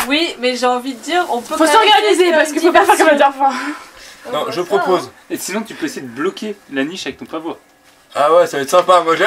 Oui, mais j'ai envie de dire, on peut. Faut s'organiser parce qu'il faut pas faire comme la dernière fois. Non, je propose. Et sinon, tu peux essayer de bloquer la niche avec ton pavois. Ah ouais, ça va être sympa. Moi, je...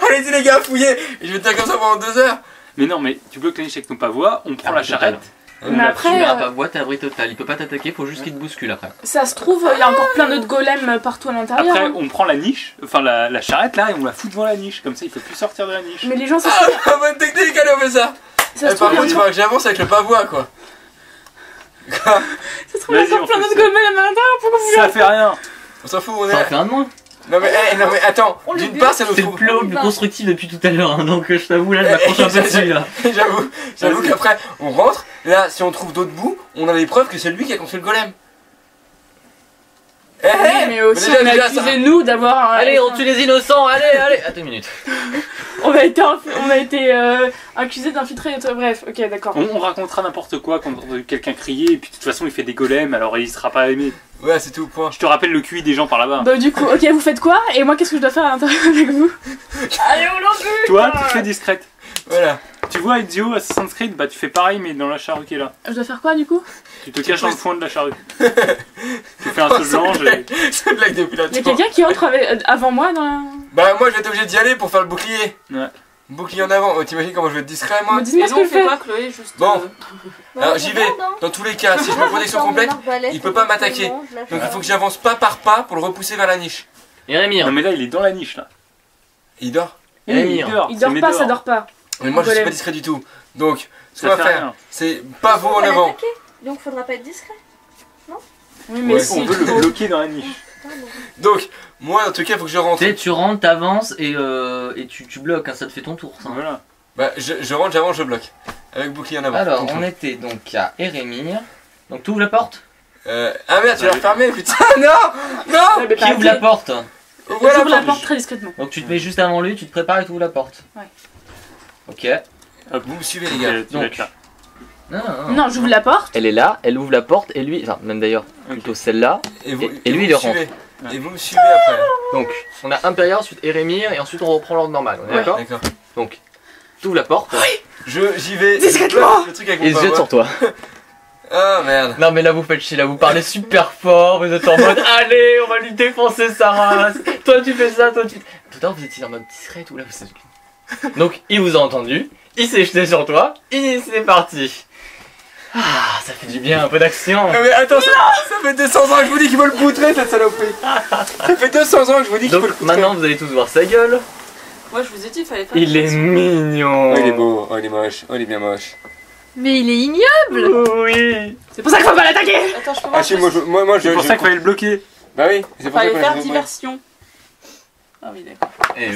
Allez-y les gars, fouillez. Je vais tenir comme ça pendant 2 heures. Mais non, mais tu bloques la niche avec ton pavois, on prend la charrette. Mais après, Tu mets un pavois, t'es abri total. Il peut pas t'attaquer, faut juste qu'il te bouscule après. ça se trouve, il y a encore plein d'autres golems partout à l'intérieur. Après, hein. on prend la niche, enfin la charrette là, et on la fout devant la niche. Comme ça, il peut plus sortir de la niche. Mais les gens, ça Ah, bonne technique, allez, on fait ça. se Par trouve, contre, il faudra que j'avance avec le pavois, quoi. il y a Vas-y, encore on plein fait d'autres ça. golems à l'intérieur. Pourquoi vous Ça fait rien. On s'en fout, on Ça en est... fait un de moins. Non mais attends, On le d'une bute. part ça nous C'est le trouve... plus haut, plus constructif depuis tout à l'heure, hein, donc je t'avoue là, je m'accroche un peu dessus là. J'avoue qu'après on rentre, là si on trouve d'autres bouts, on a les preuves que c'est lui qui a construit le golem. Oui, mais aussi déjà, on a déjà, accusé ça- nous d'avoir un... Allez, on tue les innocents, allez. Attends une minute. On a été accusé d'infiltrer, bref, ok d'accord. On racontera n'importe quoi quand on entend quelqu'un crier, et puis de toute façon, il fait des golems, alors il sera pas aimé. Ouais, c'est tout, point. Je te rappelle le QI des gens par là-bas. Bah du coup, ok, vous faites quoi? Et moi qu'est-ce que je dois faire à l'intérieur avec vous? Allez, on l'en bute. Toi, tu fais discrète. Voilà. Tu vois, Ezio, Assassin's Creed, bah tu fais pareil, mais dans la charrue qui est là. Je dois faire quoi du coup? Tu te caches dans le fond de la charrue. Tu fais un saut de l'ange et... C'est une blague depuis la Il y a quelqu'un qui entre avant moi dans la... Bah moi je vais être obligé d'y aller pour faire le bouclier. Ouais. Bouclier en avant, oh, t'imagines comment je vais être discret moi? Dis-moi Et ce nous, que on je fait fais. quoi, Chloé, juste Bon. Alors on j'y vais, regarde, hein. dans tous les cas, si je mets protection complète, il peut pas m'attaquer. Donc il faut que j'avance pas par pas pour le repousser vers la niche. Jérémy, Non mais là, il est dans la niche là. Et il dort. Oui, Rémi, il dort. Il dort c'est pas, Médor. ça dort pas. Mais moi je suis Golem. pas discret du tout. Donc ce Ça qu'on va fait faire, rien. c'est pavot en On va avant. l'attaquer, donc faudra pas être discret. Oui mais Ouais, si. On veut le bloquer dans la niche. Donc moi en tout cas il faut que je rentre. tu sais, tu rentres, t'avances et tu bloques, hein, ça te fait ton tour ça. Voilà. Bah je rentre, j'avance, je bloque. Avec bouclier en avant. Alors, Contre. on était donc à Jérémy. Donc tu ouvres la porte. Ah merde, tu l'as refermé, putain, non. Ouais, mais Qui pas ouvre la assez. porte? Voilà, J'ouvre la attends, porte très discrètement. Donc tu te mets juste avant lui, tu te prépares et tu ouvres la porte. Ouais. Ok. vous me suivez les gars. Tu vas être là. Non. Non, j'ouvre la porte. Elle est là, elle ouvre la porte et lui, enfin même d'ailleurs, plutôt celle-là. Et, vous, Et lui, vous il me rentre. suivez. Et vous me suivez après. Donc on a Impérial, ensuite Jérémy et ensuite on reprend l'ordre normal. On est Ouais. d'accord? D'accord. Donc tu ouvres la porte J'y vais. Discrètement. Le truc avec et il mon se jette pavois. sur toi. Ah merde. Non mais là vous faites chier, là vous parlez super fort, vous êtes en mode allez on va lui défoncer sa race. Toi tu fais ça, toi tu... Tout à l'heure vous étiez en mode discret et tout là vous êtes... Donc il vous a entendu, il s'est jeté sur toi et c'est parti. Ah ça fait du bien, un peu d'action. Non mais attends, ça fait 200 ans que je vous dis qu'il faut le poutrer cette saloperie. Ça fait 200 ans que je vous dis qu'il faut le Donc poutrer. maintenant vous allez tous voir sa gueule. Moi, je vous ai dit, il fallait faire. Il est mignon. Oh il est beau, oh il est moche, oh il est bien moche. Mais il est ignoble. Oui. C'est pour ça qu'il faut pas l'attaquer. Attends, je peux voir. Ah si, moi C'est pour ça qu'il fallait le bloquer. Bah oui, c'est pour ça Fallait que faire je- diversion. Ah oui, d'accord.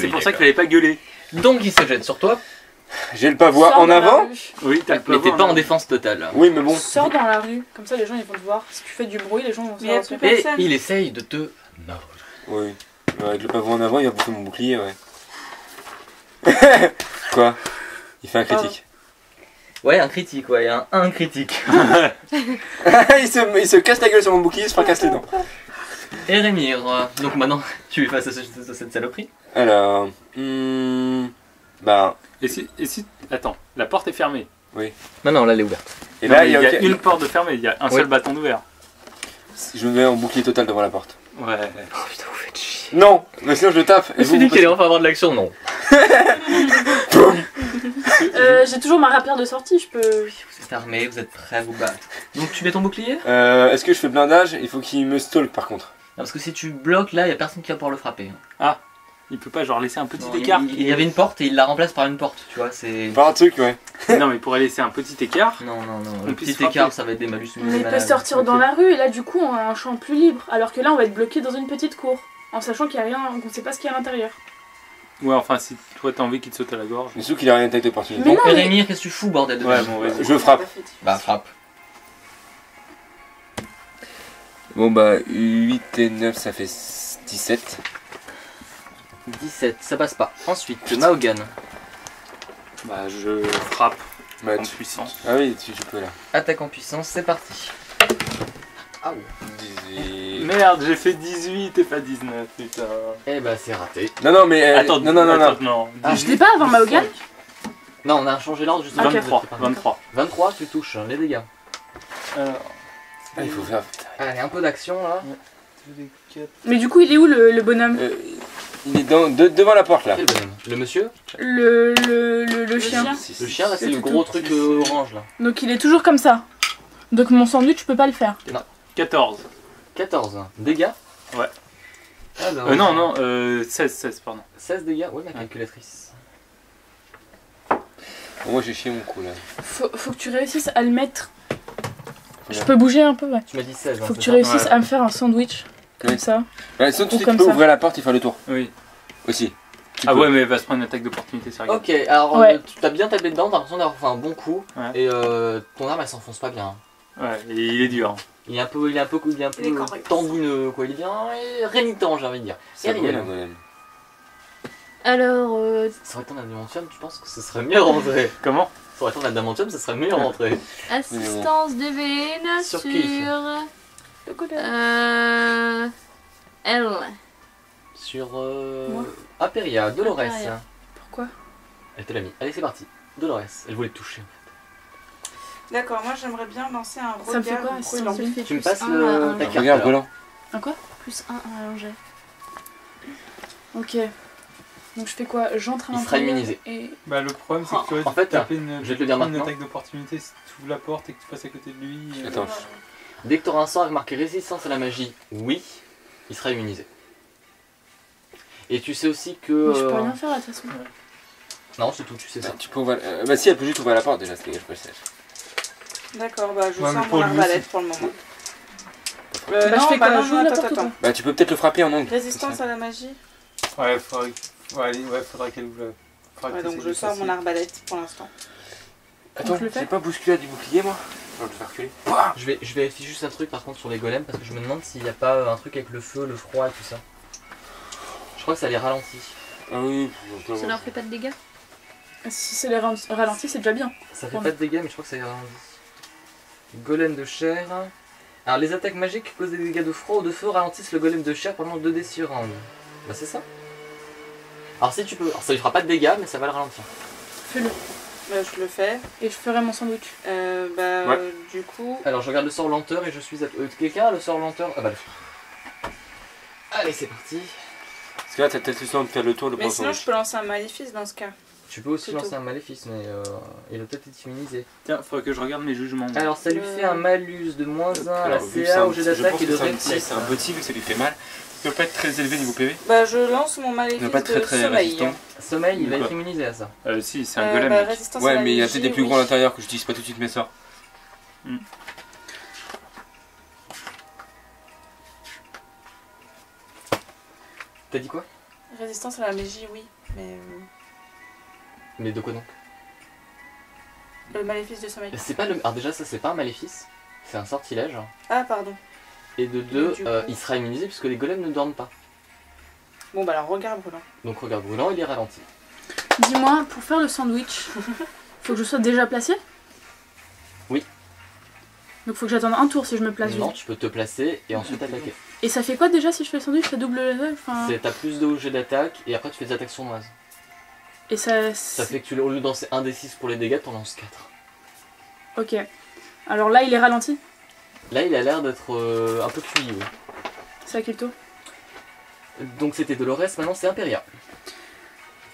C'est pour ça qu'il fallait pas gueuler. Donc il se jette sur toi, J'ai le pavois Sors en dans la avant. rue. Oui, t'as le mais t'es pavois, pas en hein. défense totale. Oui mais bon. Sors dans la rue, comme ça les gens ils vont te voir. Si tu fais du bruit, les gens vont Mais y a savoir. plus Et personne. il essaye de te mordre. Oui. Avec le pavois en avant, il va bouffer mon bouclier, ouais. Quoi? Il fait un critique. Ouais un critique, ouais, un critique. il se casse la gueule sur mon bouclier, il se fracasse les dents. Et Rémi, donc maintenant tu es face à cette saloperie. Alors... bah... Et si... Attends, la porte est fermée. Non, là elle est ouverte. Et Non, là, mais il y a aucun- une porte de fermée, il y a un Oui. seul bâton d'ouvert. Je me mets en bouclier total devant la porte. Ouais. Oh putain, vous faites chier. Non, mais sinon je le tape. Je me suis dit qu'elle allait enfin avoir de l'action, non. J'ai toujours ma rapière de sortie, je peux. Vous êtes armé, vous êtes prêts à vous battre. Donc tu mets ton bouclier. Est-ce que je fais blindage? Il faut qu'il me stalk par contre. Non, parce que si tu bloques là, il y a personne qui va pouvoir le frapper. Il peut pas genre laisser un petit Non, écart. il y avait une porte et il la remplace par une porte, tu vois, c'est... Par un truc, ouais. Non mais il pourrait laisser un petit écart. Non, On le puisse petit frapper. écart ça va être des malus. Mais il peut sortir dans la rue et là du coup on a un champ plus libre. Alors que là on va être bloqué dans une petite cour. En sachant qu'il y a rien, qu'on sait pas ce qu'il y a à l'intérieur. Ouais, enfin si toi t'as envie qu'il te saute à la gorge. Mais surtout qu'il a rien d'attaque d'opportunité. Mais Bon, non, mais- Rémi, qu'est-ce que tu fous, bordel de Ouais, merde. bon, vas-y. Je frappe. Bah, frappe. Bon bah 8 et 9 ça fait 17. 17, ça passe pas. Ensuite, Mahogan. Bah je frappe Bah, en puissance. Ah oui, tu peux là. Attaque en puissance, c'est parti. Ah ouais. 18. Merde, j'ai fait 18 et pas 19, putain. Eh bah, c'est raté. Non, non, mais. Attends, non, non, non, non. attends, non. Je l'ai pas avant Mahogan. Non, on a changé l'ordre justement. 23. 23. 23, tu touches les dégâts. Alors. Ah, il faut faire. Allez, un peu d'action là. Mais du coup, il est où le bonhomme? Il est devant la porte là. Quel bonhomme? Le monsieur? Le chien. Le chien là, c'est le tout. gros truc orange là. Donc il est toujours comme ça. Donc mon sandwich, je peux pas le faire. 14. 14. Dégâts? Ouais. Alors, non, 16, pardon. 16 dégâts? Ouais, ma calculatrice. Moi j'ai chié mon coup là. Faut que tu réussisses à le mettre. Je peux bouger un peu, ouais. Tu m'as dit 16. Faut que tu réussisses à me faire un sandwich. Comme ça. Ouais, sinon tu sais que comme tu peux ça. ouvrir la porte et faire le tour. Oui. Aussi. Tu Ah peux. ouais, mais elle va se prendre une attaque d'opportunité, sérieux. Ok, alors Ouais. tu t'as bien tapé dedans, t'as l'impression d'avoir fait un bon coup. Ouais. Et ton arme elle s'enfonce pas bien. Ouais, et il est dur. Il est un peu correct. tendineux quoi, il est bien rénitant j'ai envie de dire. C'est Ariel. bon, là, quand même. Alors, Ça aurait été un adamantium, tu penses que ce serait mieux rentré? Comment? Ça aurait été un adamantium, ce serait mieux rentré. assistance divine Sur sur. qui Elle. Sur Moi. Aperia, Dolores. Aperia. Pourquoi? Elle te l'a mis. Allez c'est parti. Dolores, elle voulait te toucher. D'accord, moi j'aimerais bien lancer un Ça me fait regard quoi, brûlant. assistance divine? Tu me passes un ta carte. Regarde, alors. brûlant. Un quoi? Plus 1 à un jet. Ok. Donc je fais quoi? J'entre à Il sera l'intérieur immunisé. et... Bah le problème c'est que tu En vas fait, taper une, je vais te le dire une maintenant. attaque d'opportunité si tu ouvres la porte et que tu passes à côté de lui. Attends. Dès que tu auras un sort avec marqué résistance à la magie, oui, il sera immunisé. Et tu sais aussi que... Mais je peux rien faire là, de toute façon. Non, c'est tout, tu sais ça. Tu peux ouvrir... bah si, elle peut juste ouvrir la porte déjà, c'est je peux le sache. D'accord, bah je Ouais, mais sors pour mon lui, arbalète c'est- pour le moment. Bah, je fais quoi? J'ouvre la porte ou pas? Bah tu peux peut-être le frapper en angle. Résistance à la magie. Ouais, faudrait qu'elle ouvre la... Ouais, donc je sors mon arbalète pour l'instant. Attends, je le fais j'ai pas bousculé du bouclier moi. Je vais le faire reculer. Je vérifie juste un truc par contre sur les golems parce que je me demande s'il n'y a pas un truc avec le feu, le froid et tout ça. Je crois que ça les ralentit. Ah oui, Ça leur fait pas de dégâts? Si c'est les ralentis, c'est déjà bien. Ça fait pas de dégâts mais je crois que ça les ralentit. Golem de chair. Alors les attaques magiques causent des dégâts de froid ou de feu ralentissent le golem de chair pendant 2 d round. Bah c'est ça. Alors si tu peux, alors ça lui fera pas de dégâts mais ça va le ralentir. Fais-le. Je le fais. Et je ferai mon sandwich. Du coup. Alors je regarde le sort lenteur et je suis à... quelqu'un a le sort lenteur? Ah bah allez c'est parti. Parce que là t'as peut-être le temps de faire le tour de Mais sinon, je peux lancer un maléfice dans ce cas. Tu peux aussi Plutôt. lancer un maléfice mais il va peut-être être immunisé. Tiens, faudrait que je regarde mes jugements. Alors ça lui fait un malus de -1 à la Alors, vu que CA au jet je d'attaque pense et que de c'est un réussite. c'est un petit vu que ça lui fait mal. Il peut pas être très élevé niveau PV. Bah, je lance mon maléfice Il n'est pas très de très sommeil. résistant. Sommeil, il va Quoi être immunisé à ça. Si, c'est un golem. mec. Résistance à Ouais, la mais il y a magie, peut-être des plus oui. gros à l'intérieur que j'utilise pas tout de suite mes sorts. T'as dit quoi? Résistance à la magie, oui. Mais Mais de quoi donc? le maléfice de sommeil. C'est pas le... Alors déjà ça c'est pas un maléfice, c'est un sortilège. Ah, pardon. Et de deux, Du coup- il sera immunisé puisque les golems ne dorment pas. Bon, bah alors, regarde brûlant. Donc regarde brûlant, il est ralenti. Dis-moi, pour faire le sandwich, faut que je sois déjà placé? Oui. Donc faut que j'attende un tour si je me place Non, vite. tu peux te placer et ensuite attaquer. Et ça fait quoi déjà si je fais le sandwich? Ça double level? Enfin... T'as plus de jet d'attaque et après tu fais des attaques sournoises. Et ça... Ça fait que au lieu de lancer 1 d 6 pour les dégâts, t'en lances 4. Ok. Alors là, il est ralenti? Là il a l'air d'être un peu cuit. Oui. C'est à quel tour? Donc c'était Dolores, maintenant c'est Imperia.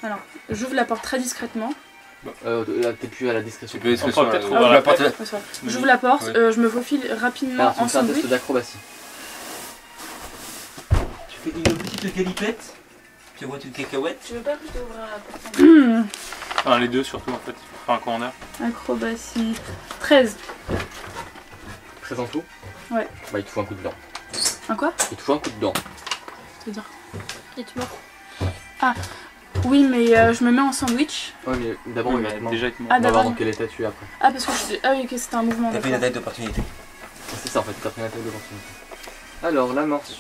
Alors, j'ouvre la porte très discrètement. Là t'es plus à la discrétion. Tu peux On peut peut-être ouvrir ouvrir la la porte. Ouais, ça va. J'ouvre la porte, Ouais. je me faufile rapidement Alors tu en me fais un sandwich. test d'acrobatie. Tu fais une petite galipette. Tu vois une cacahuète. Tu veux pas plutôt ouvrir la porte? Enfin, les deux surtout en fait, pour faire un corner. Acrobatie. 13. Très en tout? Ouais. Bah il te faut un coup de dent. Un quoi? Il te faut un coup de dent. C'est-à-dire? Et tu meurs. Oui, mais je me mets en sandwich. Ouais mais d'abord Oui, il va mais être mort. déjà être mort. Ah, On va voir d'accord. dans quel état tu es après. Ah, parce que je... Ah oui, ok, c'était un mouvement. T'as fait une d'accord. attaque d'opportunité. C'est ça en fait, t'as pris une attaque d'opportunité. Alors la morsure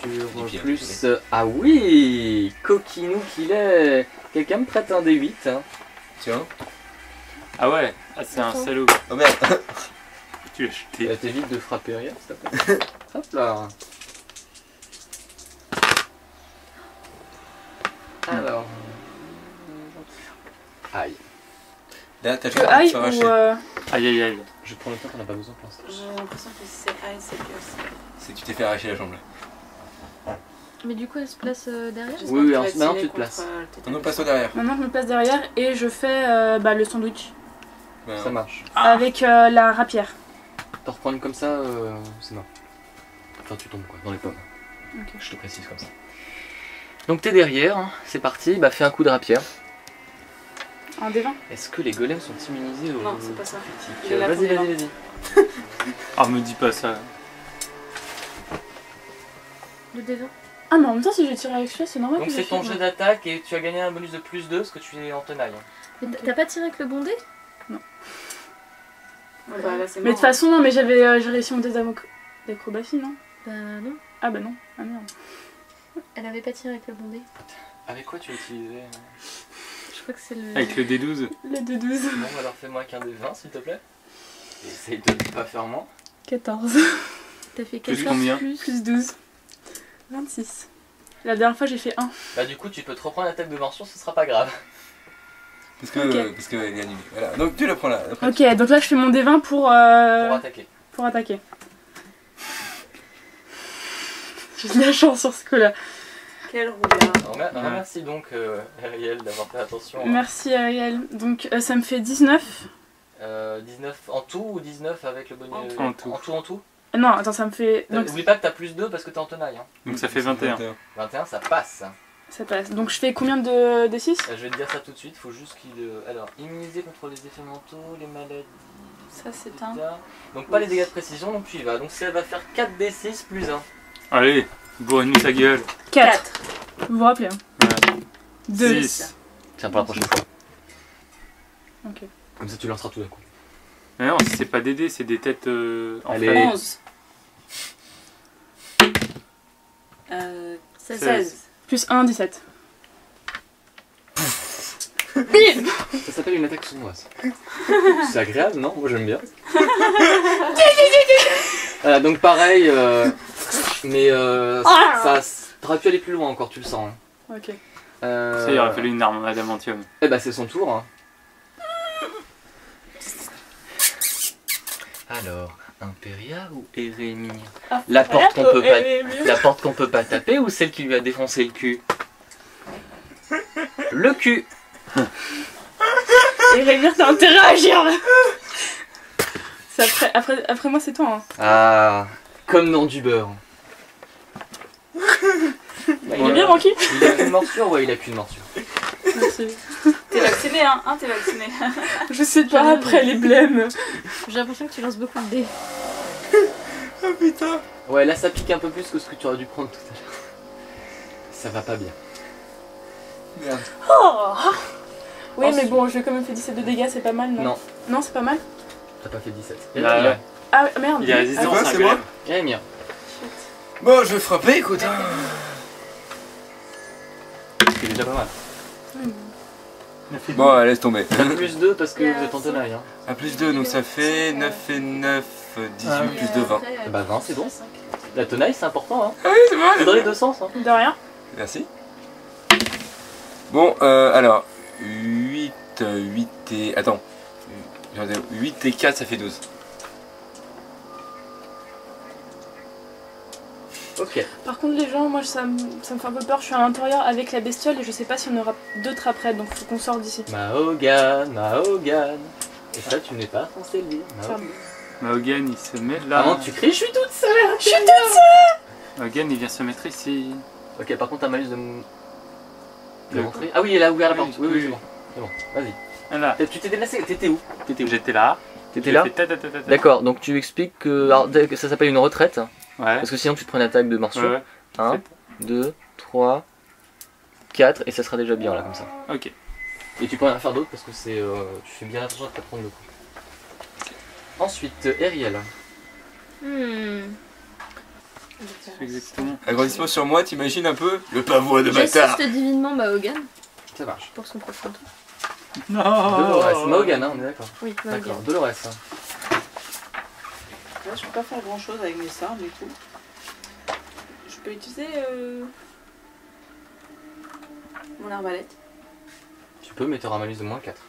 puis, plus... Ah oui, coquinou qu'il est. Quelqu'un me prête un D8 hein. Tiens. Ah ouais, ah, c'est un salaud. Oh merde. Tu l'as jeté. T'évites de frapper rien s'il te plaît. Hop là. Alors... Aïe. Là, t'as Que juste aïe s'arracher. ou Aïe aïe aïe. Je prends le temps qu'on n'a pas besoin pour l'instant. J'ai l'impression que si c'est aïe, c'est que c'est. C'est que tu t'es fait arracher la jambe là. Mais du coup, elle se place derrière. J'espère Oui, que oui, tu vas maintenant, tirer tu te contre, places. le tétanus. Non, passe-toi derrière. Maintenant je me place derrière et je fais le sandwich Ben, Ça marche. avec la rapière. T'en reprends une comme ça, c'est mort. Enfin, tu tombes quoi, dans les pommes. Ok. Je te précise comme ça. Donc t'es derrière, hein, c'est parti, bah fais un coup de rapière. Un des 20. Est-ce que les golems sont immunisés aux Non, c'est pas ça. critiques Il est là Vas-y, pour vas-y, les vas-y. Ah, me dis pas ça. Le D20. Ah, mais en même temps, si je tire avec celui-là, c'est normal. Donc que c'est je ton tire. jet d'attaque et tu as gagné un bonus de plus 2 parce que tu es en tenaille. Mais t'as pas tiré avec le bon dé? Ouais, bah, là, c'est Mais de toute mort. façon, non, mais j'ai réussi mon dés d'acrobatie, non? Bah non. Ah, bah non. Ah merde. Elle avait pas tiré avec le bon dé. Avec quoi tu as utilisé Je crois que c'est le. Avec le D12. Le D12. Bon, alors fais-moi qu'un des 20 s'il te plaît. Et essaye de ne pas faire moins. 14. T'as fait Plus 14 combien Plus 12. 26. La dernière fois, j'ai fait 1. Bah du coup tu peux te reprendre l'attaque de morsure, ce sera pas grave. Parce que Ok. parce qu'elle est annulée. Voilà. Donc tu la prends là. Après, Ok, donc là, je fais mon D20 Pour attaquer. pour attaquer. J'ai de la chance sur ce coup-là. Quel roulard. Remercie donc Ariel d'avoir fait attention. Merci, Ariel. Donc, ça me fait 19. 19 en tout ou 19 avec le bonus En tout. En tout. Non, attends, ça me fait. Donc, N'oublie pas que t'as plus 2 parce que t'es en tenaille. Hein. Donc ça fait 21. 21 ça passe. ça passe. Donc, je fais combien de D6? Je vais te dire ça tout de suite, faut juste qu'il... Alors, immuniser contre les effets mentaux, les maladies... Ça, c'est un. Donc pas les dégâts de précision, donc tu y vas. Donc ça va faire 4d6 plus 1. Allez, bourrine-nous sa gueule. 4. Vous vous rappelez, hein? Voilà. 2. 6. Tiens, pour la prochaine fois. Ok. Comme ça tu lanceras tout d'un coup. Mais non, c'est pas des dés, c'est des têtes en Allez. flamme. 11. 16. 16. Plus 1, 17. Ça s'appelle une attaque sournoise. C'est agréable, non? Moi j'aime bien. Voilà, donc pareil, mais ça t'aurais pu aller plus loin encore, tu le sens. Hein. Ok. Ça, il aurait fallu une arme adamantium. Eh bah c'est son tour. Hein. Alors, Imperia ou Erémir? La porte qu'on peut pas, la porte qu'on peut pas taper ou celle qui lui a défoncé le cul? Le cul. Et Rémir, t'as intérêt à agir là. C'est après moi, c'est toi. Hein. Ah, comme dans du beurre. Il est bien, Ranky. Il a qu'une morsure? Ouais, il a qu'une morsure. Merci. T'es vacciné, hein? T'es vacciné. Je sais pas, après les blêmes. J'ai l'impression que tu lances beaucoup de dés. Oh putain. Ouais, là ça pique un peu plus que ce que tu aurais dû prendre tout à l'heure. Ça va pas bien. Merde. Oh. Oui, Ensuite- mais bon, je vais quand même faire 17 de dégâts, c'est pas mal, non? Non, Non, c'est pas mal? t'as pas fait 17. Bah, ouais. Ah, merde. Il est résistant, C'est quoi, c'est un c'est moi golem. Erémir. Bon, je vais frapper, écoute. Hein. C'est déjà pas mal. Bon, laisse tomber. T'as plus 2 parce que vous êtes en tenaille. Hein. A plus 2, donc ça fait 9 et 9, 18 plus 2, 20. Bah 20 c'est bon. La tenaille c'est important. Hein. Ah oui, c'est vrai. C'est dans les deux sens. Hein. De rien. Merci. Bon, alors, 8 et... Attends. 8 et 4, ça fait 12. Ok. Par contre, les gens, moi, ça me fait un peu peur. Je suis à l'intérieur avec la bestiole et je sais pas si on aura d'autres après, donc faut qu'on sorte d'ici. Mahogany, Mahogany. Et ça tu n'es pas censé le dire. Pardon. Mahogan, il se met là. Avant tu cries, je suis toute seule. Je suis toute seule. Mahogan, il vient se mettre ici. Ok, par contre t'as malus de rentrer. Ah oui, elle a ouvert la porte. Oui, oui, Oui, c'est oui. bon. C'est bon, vas-y. Voilà. Tu t'es déplacé, t'étais où? J'étais là. T'étais J'ai là? fait ta, ta, ta, ta, ta. D'accord, donc tu expliques que alors, ça s'appelle une retraite. Ouais. Parce que sinon tu te prends une attaque de morsure. Ouais, ouais. 1, 2, 3, 4 et ça sera déjà bien là comme ça. Ok. Et tu peux rien faire d'autre parce que c'est tu fais bien attention à pas te prendre le coup. Ensuite, Ariel. Exactement. Agrandissement sur moi, t'imagines un peu le pavois de J'assiste bâtard. divinement Mahogany Ça marche. pour son prochain tour. Non. Dolores, Mahogany, hein, on est d'accord. Oui, D'accord, Mahogany. Dolores. Là, je peux pas faire grand chose avec mes sorts, du coup. Je peux utiliser mon arbalète. Tu peux, mais tu auras un malus de moins 4.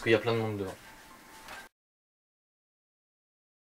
Parce qu'il y a plein de monde devant.